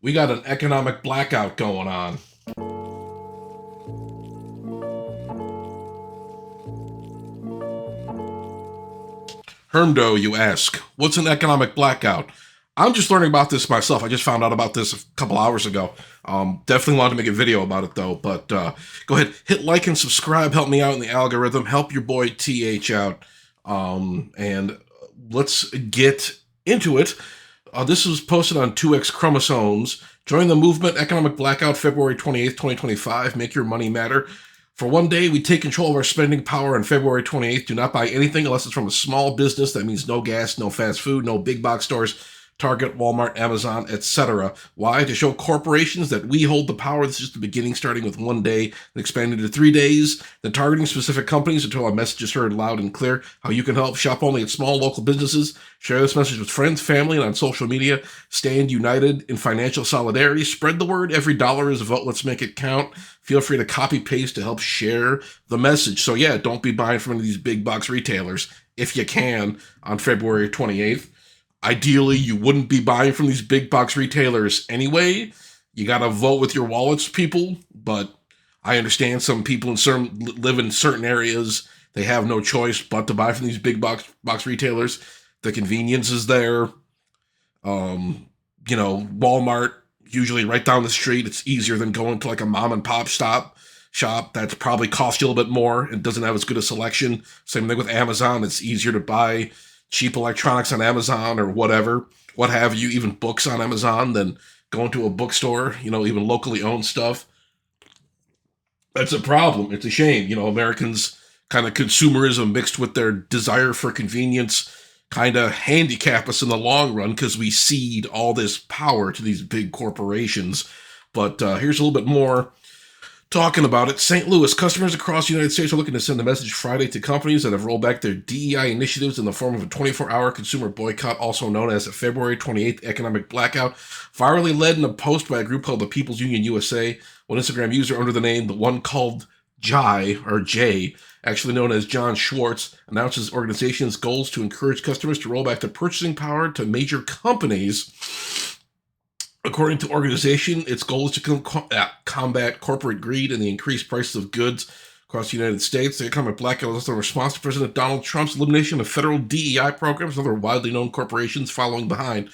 We got an economic blackout going on. Hermdo, you ask, what's an economic blackout? I'm just learning about this myself. I just found out about this a couple hours ago. Definitely wanted to make a video about it though, but go ahead, hit like and subscribe, help me out in the algorithm, help your boy TH out, and let's get into it. This was posted on 2X Chromosomes. Join the movement, Economic Blackout, February 28th, 2025. Make your money matter. For one day, we take control of our spending power on February 28th. Do not buy anything unless it's from a small business. That means no gas, no fast food, no big box stores, Target, Walmart, Amazon, etc. Why? To show corporations that we hold the power. This is just the beginning, starting with one day and expanding to 3 days. Then targeting specific companies until our message is heard loud and clear. How you can help. Shop only at small local businesses. Share this message with friends, family, and on social media. Stand united in financial solidarity. Spread the word. Every dollar is a vote. Let's make it count. Feel free to copy paste to help share the message. So yeah, don't be buying from any of these big box retailers if you can on February 28th. Ideally, you wouldn't be buying from these big box retailers anyway. You got to vote with your wallets, people. But I understand some people live in certain areas. They have no choice but to buy from these big box retailers. The convenience is there. Walmart, usually right down the street. It's easier than going to like a mom and pop shop that's probably costs you a little bit more and doesn't have as good a selection. Same thing with Amazon. It's easier to buy cheap electronics on Amazon or what have you, even books on Amazon than going to a bookstore, even locally owned stuff. That's a problem. It's a shame. Americans kind of consumerism mixed with their desire for convenience kind of handicap us in the long run because we cede all this power to these big corporations. But here's a little bit more talking about it. St. Louis, customers across the United States are looking to send a message Friday to companies that have rolled back their DEI initiatives in the form of a 24-hour consumer boycott, also known as a February 28th economic blackout, virally led in a post by a group called the People's Union USA. One Instagram user under the name The One Called Jay, actually known as John Schwartz, announces the organization's goals to encourage customers to roll back their purchasing power to major companies. According to the organization, its goal is to combat corporate greed and the increased prices of goods across the United States. The economic blackout is also a response to President Donald Trump's elimination of federal DEI programs and other widely known corporations following behind.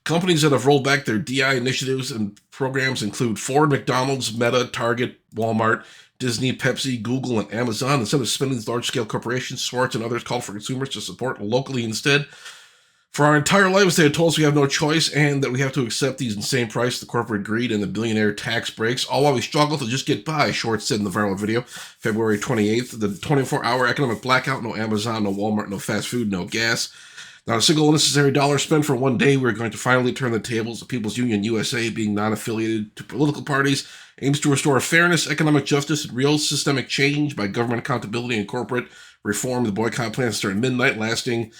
Companies that have rolled back their DEI initiatives and programs include Ford, McDonald's, Meta, Target, Walmart, Disney, Pepsi, Google, and Amazon. Instead of spending these large-scale corporations, Schwartz and others called for consumers to support locally instead. For our entire lives, they had told us we have no choice and that we have to accept these insane prices, the corporate greed, and the billionaire tax breaks, all while we struggle to just get by, Schwartz said in the viral video. February 28th, the 24-hour economic blackout, no Amazon, no Walmart, no fast food, no gas. Not a single unnecessary dollar spent for one day. We're going to finally turn the tables. The People's Union USA, being non-affiliated to political parties, aims to restore fairness, economic justice, and real systemic change by government accountability and corporate reform. The boycott plans start at midnight, lasting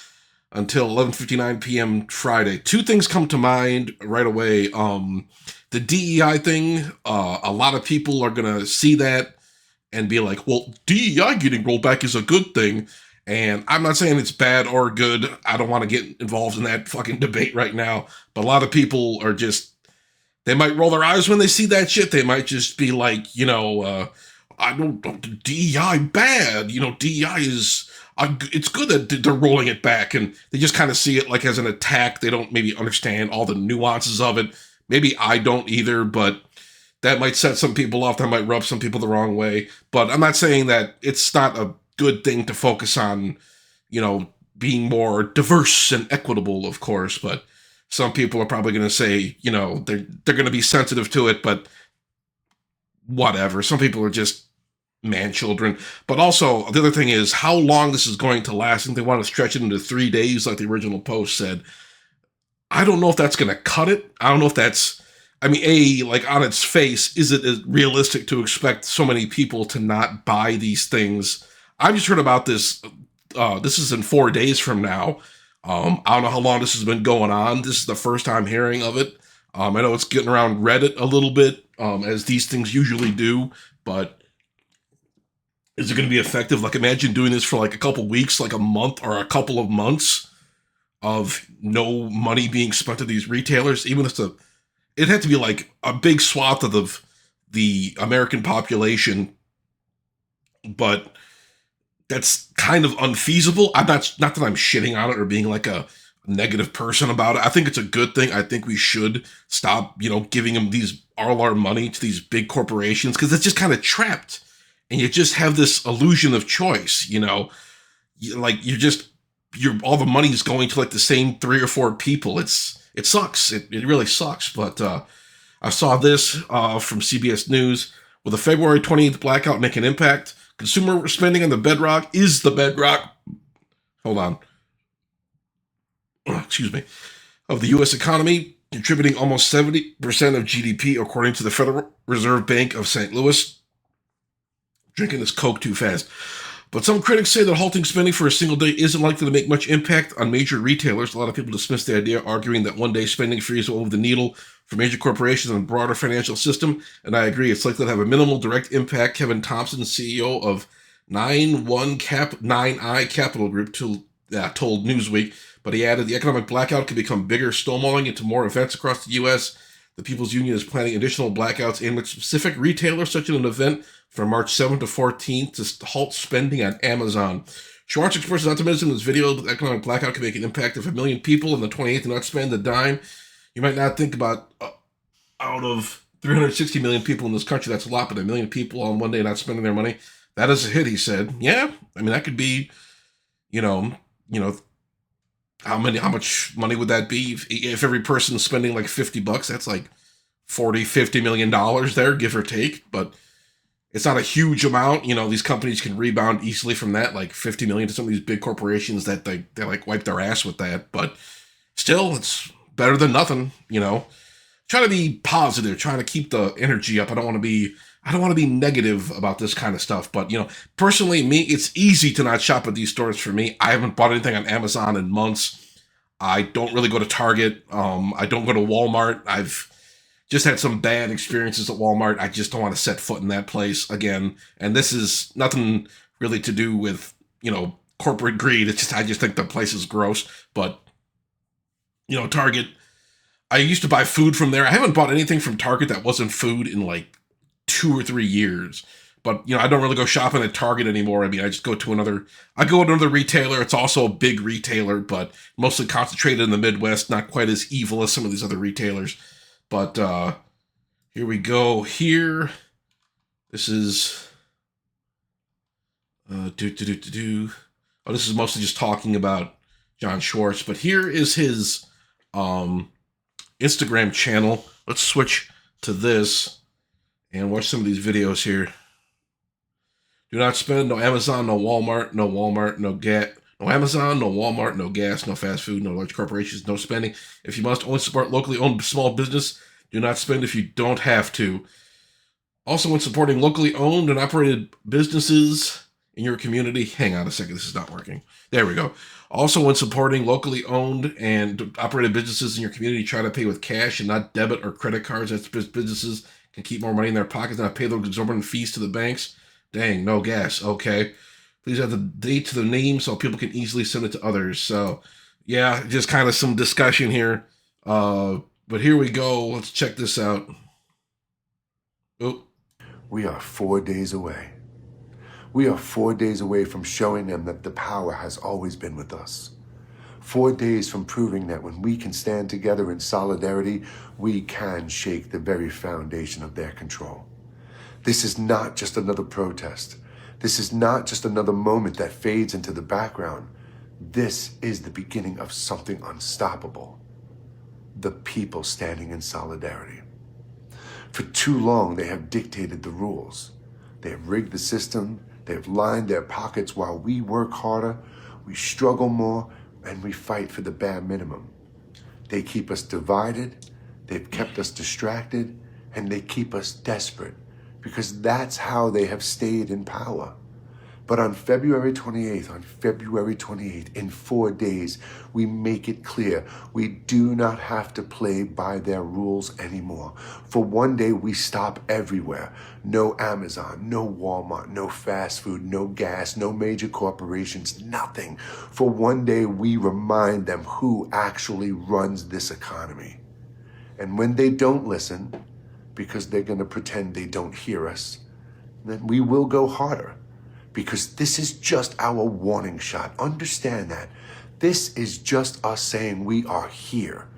until 11:59 p.m. Friday. Two things come to mind right away. The DEI thing, a lot of people are going to see that and be like, well, DEI getting rolled back is a good thing. And I'm not saying it's bad or good. I don't want to get involved in that fucking debate right now. But a lot of people are just, they might roll their eyes when they see that shit. They might just be like, I don't, DEI bad. DEI is, it's good that they're rolling it back, and they just kind of see it like as an attack. They don't maybe understand all the nuances of it. Maybe I don't either, but that might set some people off. That might rub some people the wrong way. But I'm not saying that it's not a good thing to focus on, being more diverse and equitable, of course. But some people are probably going to say, they're going to be sensitive to it, but whatever. Some people are just man children. But also, the other thing is how long this is going to last. I think they want to stretch it into 3 days, like the original post said. I don't know if that's going to cut it. I don't know if that's, like on its face, is it realistic to expect so many people to not buy these things? I just heard about this. This is in 4 days from now. I don't know how long this has been going on. This is the first time hearing of it. I know it's getting around Reddit a little bit, as these things usually do, but is it going to be effective? Like, imagine doing this for like a couple weeks, like a month or a couple of months of no money being spent to these retailers, even if it's it had to be like a big swath of the American population, but that's kind of unfeasible. I'm not that I'm shitting on it or being like a negative person about it. I think it's a good thing. I think we should stop, giving them all our money to these big corporations, because it's just kind of trapped, and you just have this illusion of choice. Like you're all the money's going to like the same 3 or 4 people. It sucks. It really sucks. But I saw this from CBS News. Will the February 20th blackout make an impact? Consumer spending on the bedrock is the bedrock. Hold on. Excuse me. Of the U.S. economy, contributing almost 70% of GDP, according to the Federal Reserve Bank of St. Louis. Drinking this Coke too fast. But some critics say that halting spending for a single day isn't likely to make much impact on major retailers. A lot of people dismiss the idea, arguing that one-day spending frees will move the needle for major corporations and the broader financial system. And I agree, it's likely to have a minimal direct impact. Kevin Thompson, CEO of 9i Capital Group, told Newsweek. But he added the economic blackout could become bigger, snowballing into more events across the U.S. The People's Union is planning additional blackouts aimed at specific retailers, such as an event from March 7th to 14th to halt spending on Amazon. Schwartz expresses optimism in his video that the economic blackout could make an impact if 1 million people on the 28th do not spend a dime. You might not think about out of 360 million people in this country, that's a lot, but 1 million people on one day not spending their money, that is a hit, he said. Yeah, I mean, that could be, how much money would that be? If every person's spending like $50, that's like $40-50 million there, give or take. But it's not a huge amount. These companies can rebound easily from that, like 50 million to some of these big corporations that they like wipe their ass with that. But still, it's better than nothing. Trying to be positive, trying to keep the energy up. I don't want to be negative about this kind of stuff. But personally, me, it's easy to not shop at these stores for me. I haven't bought anything on Amazon in months. I don't really go to Target. I don't go to Walmart. I've just had some bad experiences at Walmart. I just don't want to set foot in that place again. And this is nothing really to do with, corporate greed. I just think the place is gross. But, Target, I used to buy food from there. I haven't bought anything from Target that wasn't food in like 2 or 3 years. But, I don't really go shopping at Target anymore. I mean, I go to another retailer. It's also a big retailer, but mostly concentrated in the Midwest, not quite as evil as some of these other retailers. But here we go. Here, this is Oh, this is mostly just talking about John Schwartz. But here is his Instagram channel. Let's switch to this and watch some of these videos here. Do not spend. No Amazon. No Walmart. No Walmart. No Amazon, no Walmart, no gas, no fast food, no large corporations, no spending. If you must only support locally owned small business, do not spend if you don't have to. Also, when supporting locally owned and operated businesses in your community, hang on a second, this is not working. There we go. Also, when supporting locally owned and operated businesses in your community, try to pay with cash and not debit or credit cards. That's businesses can keep more money in their pockets, not pay those exorbitant fees to the banks. Dang, no gas. Okay. Please add the date to the name so people can easily send it to others. So, yeah, just kind of some discussion here. But here we go. Let's check this out. Oh. We are 4 days away. We are 4 days away from showing them that the power has always been with us. 4 days from proving that when we can stand together in solidarity, we can shake the very foundation of their control. This is not just another protest. This is not just another moment that fades into the background. This is the beginning of something unstoppable. The people standing in solidarity. For too long, they have dictated the rules. They have rigged the system. They have lined their pockets while we work harder, we struggle more, and we fight for the bare minimum. They keep us divided, they've kept us distracted, and they keep us desperate, because that's how they have stayed in power. But on February 28th, in 4 days, we make it clear we do not have to play by their rules anymore. For one day, we stop everywhere. No Amazon, no Walmart, no fast food, no gas, no major corporations, nothing. For one day, we remind them who actually runs this economy. And when they don't listen, because they're going to pretend they don't hear us, then we will go harder. Because this is just our warning shot. Understand that. This is just us saying we are here.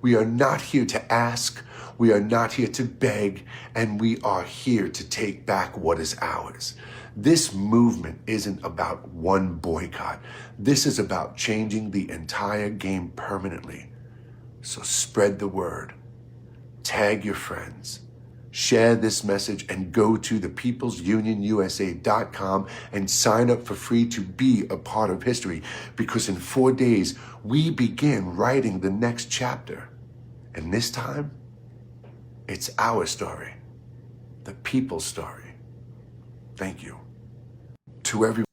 We are not here to ask. We are not here to beg. And we are here to take back what is ours. This movement isn't about one boycott. This is about changing the entire game permanently. So spread the word. Tag your friends. Share this message and go to thepeoplesunionusa.com and sign up for free to be a part of history, because in 4 days, we begin writing the next chapter. And this time, it's our story, the people's story. Thank you. To everyone.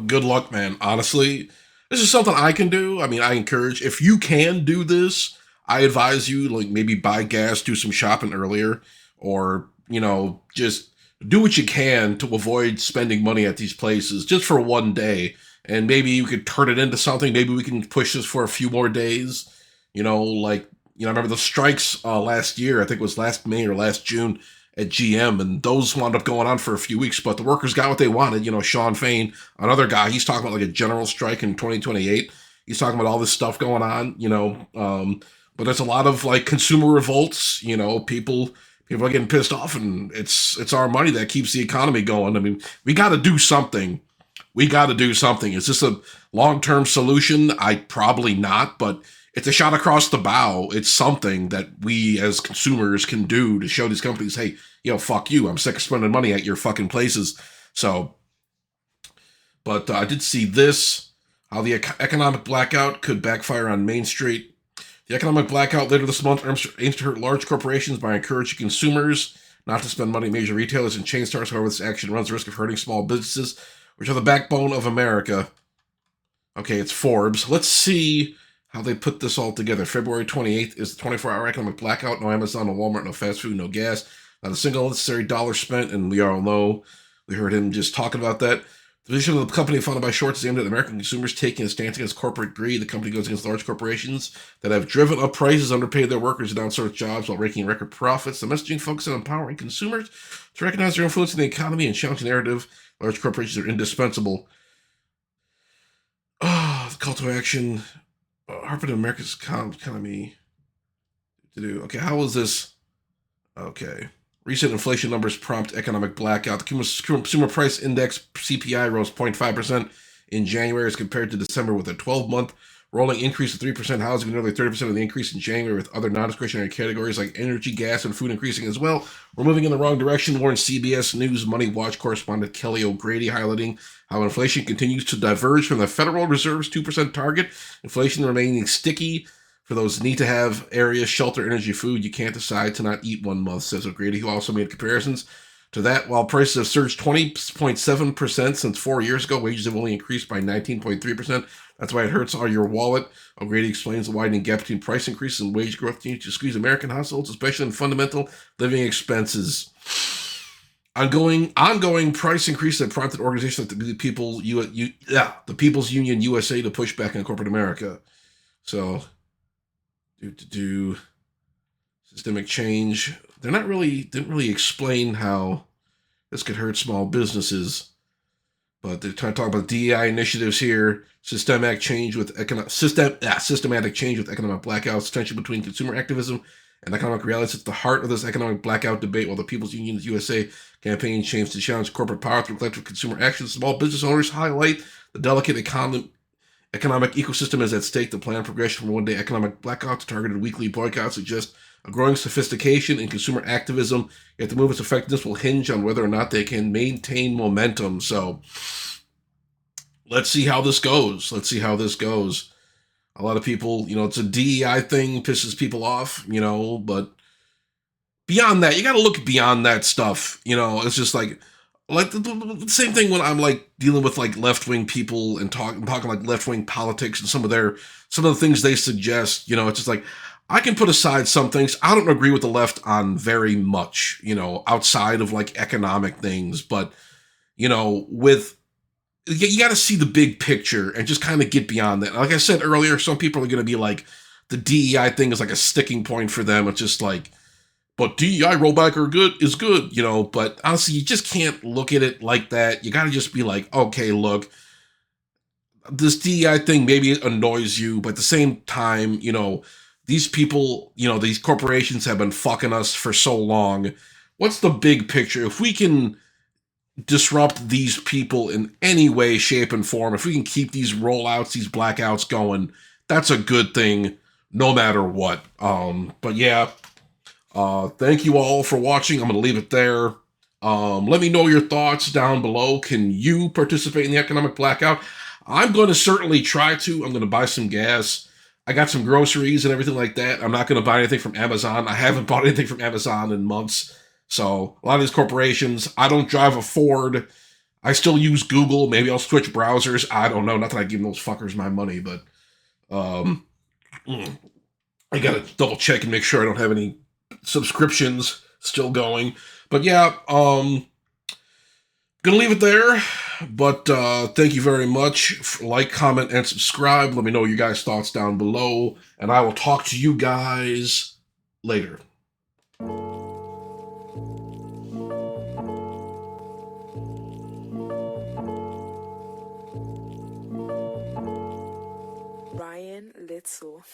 Good luck, man. Honestly, this is something I can do. I mean, I encourage, if you can do this, I advise you, like, maybe buy gas, do some shopping earlier, or, just do what you can to avoid spending money at these places just for one day. And maybe you could turn it into something. Maybe we can push this for a few more days. I remember the strikes last year, I think it was last May or last June at GM, and those wound up going on for a few weeks, but the workers got what they wanted. Sean Fain, another guy, he's talking about like a general strike in 2028. He's talking about all this stuff going on, but there's a lot of like consumer revolts, people are getting pissed off, and it's our money that keeps the economy going. I mean, we got to do something. Is this a long-term solution? Probably not, but it's a shot across the bow. It's something that we as consumers can do to show these companies, hey, fuck you. I'm sick of spending money at your fucking places. So, but I did see this, how the economic blackout could backfire on Main Street. The economic blackout later this month aims to hurt large corporations by encouraging consumers not to spend money at major retailers and chain stores. However, this action runs the risk of hurting small businesses, which are the backbone of America. Okay, it's Forbes. Let's see how they put this all together. February 28th is the 24-hour economic blackout. No Amazon, no Walmart, no fast food, no gas. Not a single necessary dollar spent, and we all know, we heard him just talking about that. The vision of the company founded by Shorts is aimed at American consumers taking a stance against corporate greed. The company goes against large corporations that have driven up prices, underpaid their workers, and outsourced jobs while raking record profits. The messaging focuses on empowering consumers to recognize their influence in the economy and challenge the narrative. Large corporations are indispensable. The call to action. Harping America's economy to do. Okay, how is this? Okay. Recent inflation numbers prompt economic blackout. The Consumer Price Index, CPI, rose 0.5% in January as compared to December, with a 12-month rolling increase of 3%. Housing, nearly 30% of the increase in January, with other non-discretionary categories like energy, gas, and food increasing as well. We're moving in the wrong direction, warned CBS News Money Watch correspondent Kelly O'Grady, highlighting how inflation continues to diverge from the Federal Reserve's 2% target. Inflation remaining sticky for those need-to-have areas, shelter, energy, food. You can't decide to not eat 1 month, says O'Grady, who also made comparisons to that. While prices have surged 20.7% since 4 years ago, wages have only increased by 19.3%. That's why it hurts all your wallet. O'Grady explains the widening gap between price increases and wage growth continues to squeeze American households, especially in fundamental living expenses. Ongoing price increases have prompted organizations like the People's Union USA to push back on corporate America. So, do systemic change. Didn't really explain how this could hurt small businesses, but they're trying to talk about DEI initiatives here. Systematic change with economic blackouts. Tension between consumer activism and economic realities at the heart of this economic blackout debate. While the People's Union USA campaign aims to challenge corporate power through collective consumer action, small business owners highlight the delicate economic ecosystem is at stake. The planned progression from one-day economic blackout to targeted weekly boycotts suggests a growing sophistication in consumer activism. Yet the movement's effectiveness will hinge on whether or not they can maintain momentum. So let's see how this goes. A lot of people, it's a DEI thing, pisses people off, but beyond that, you got to look beyond that stuff. It's just like the same thing when I'm like dealing with like left-wing people and talking like left-wing politics and some of the things they suggest. It's just like, I can put aside some things. I don't agree with the left on very much, outside of like economic things, but you got to see the big picture and just kind of get beyond that. Like I said earlier, some people are going to be like, the DEI thing is like a sticking point for them. It's just like, but DEI rollback is good, But honestly, you just can't look at it like that. You got to just be like, okay, look, this DEI thing maybe it annoys you, but at the same time, these people, these corporations have been fucking us for so long. What's the big picture? If we can disrupt these people in any way, shape, and form, if we can keep these rollouts, these blackouts going, that's a good thing, no matter what. But yeah, thank you all for watching. I'm gonna leave it there. Let me know your thoughts down below. Can you participate in the economic blackout? I'm going to certainly try to. I'm going to buy some gas. I got some groceries and everything like that. I'm not going to buy anything from Amazon. I haven't bought anything from Amazon in months. So a lot of these corporations, I don't drive a Ford. I still use Google. Maybe I'll switch browsers. I don't know. Not that I give those fuckers my money, but um, I gotta double check and make sure I don't have any subscriptions still going. But yeah, gonna leave it there. But thank you very much. Like, comment, and subscribe. Let me know your guys' thoughts down below, and I will talk to you guys later. Ryan Little.